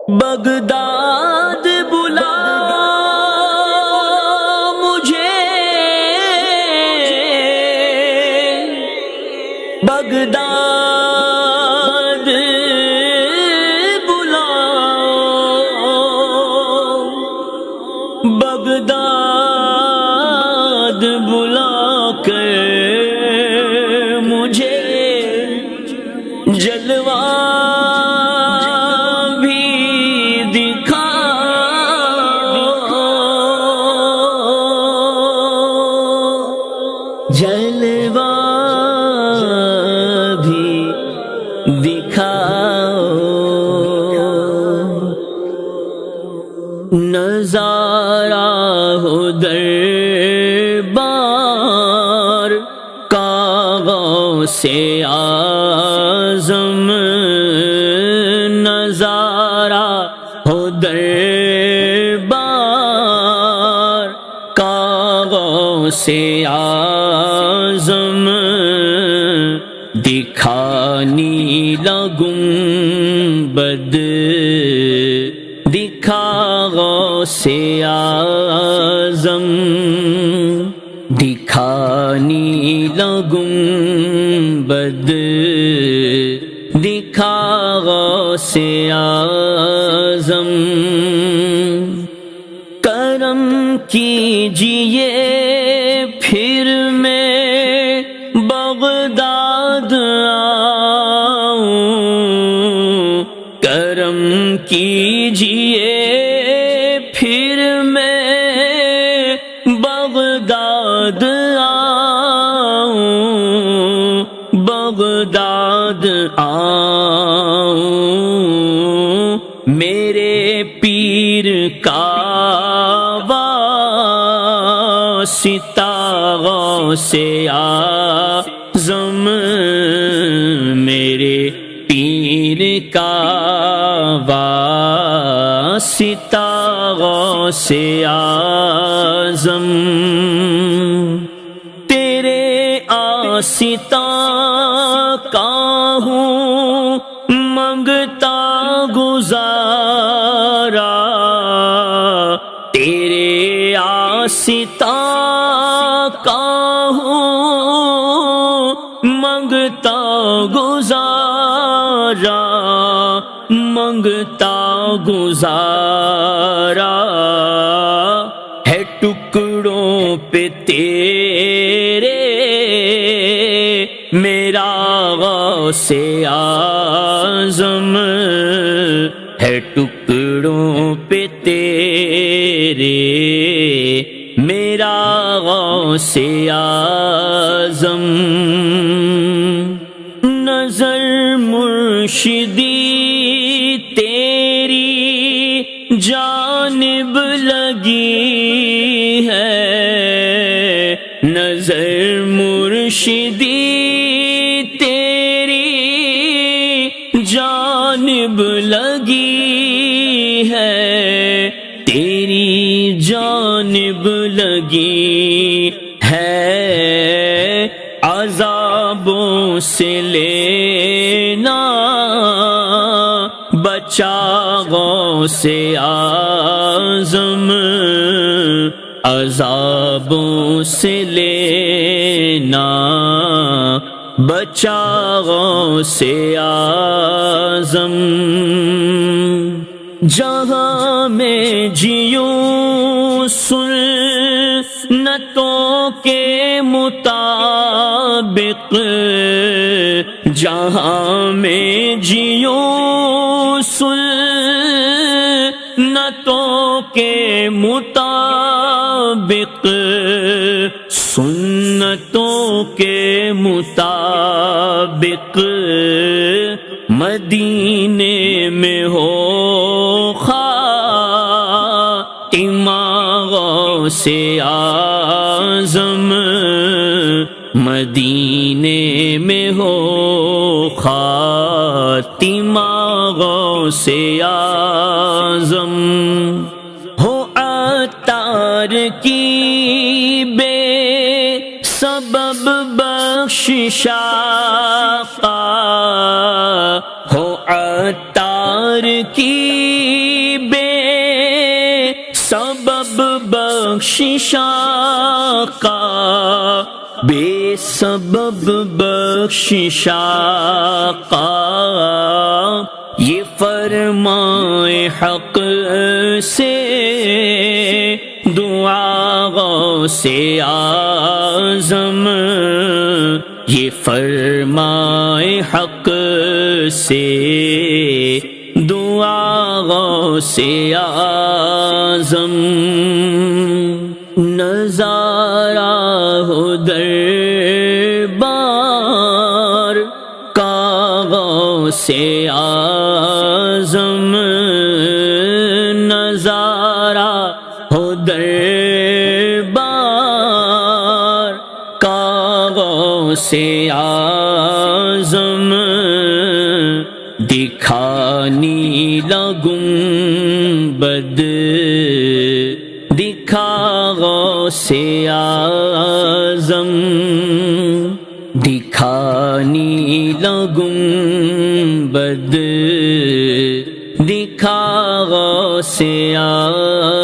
Baghdad بلا مجھے، Baghdad بلا، بغداد بلا کر مجھے جلوہ جلوہ بھی دکھاؤ، نظارہ ہو دربار کا غوث اعظم، نظارہ ہو دربار کا غوث اعظم، دکھانی لگوں بد، دکھا غوث اعظم، دکھانی لگوں بد، دکھا غوث اعظم، کرم کیجئے پھر میں بغداد آؤں، کرم کیجئے پھر میں بغداد آؤں، بغداد آؤں، میرے پیر کا واسطہ غوث اعظم، میرے پیر کا واسطہ غوث اعظم، تیرے آستاں کا ہوں منگتا گزارا، تیرے آستاں کا ہوں منگتا گزارا، منگتا گزارا، ہے ٹکڑوں پہ تیرے میرا غوث اعظم، ہے ٹکڑوں پہ تیرے میرا غوث اعظم، نظر مرشدی تیری جانب لگی ہے، نظر مرشدی تیری جانب لگی ہے، تیری جانب لگی ہے، عذابوں سے لینا بچا غوث اعظم، عذابوں سے لینا بچا غوث اعظم، جہاں میں جیوں سنتوں کے مطابق، جہاں میں جیوں سنتوں کے مطابق، سنتوں کے مطابق، مدینے میں ہو خاتمہ غوث اعظم، مدینے میں ہو خاتمہ غوث اعظم، ہو عطار کی بے سبب بخشش آقا، ہو عطار کی بے سبب بخشش آقا، بے سبب بخشش آقا، یہ فرمائے حق سے دعا غوث اعظم، یہ فرمائے حق سے دعا غوث اعظم، نظارہ ہو دربار کا غوث اعظم، نظارہ ہو دربار کا غوث اعظم، دکھانی گنبد دکھا غوث اعظم، دکھانی گنبد دکھا غوث اعظم۔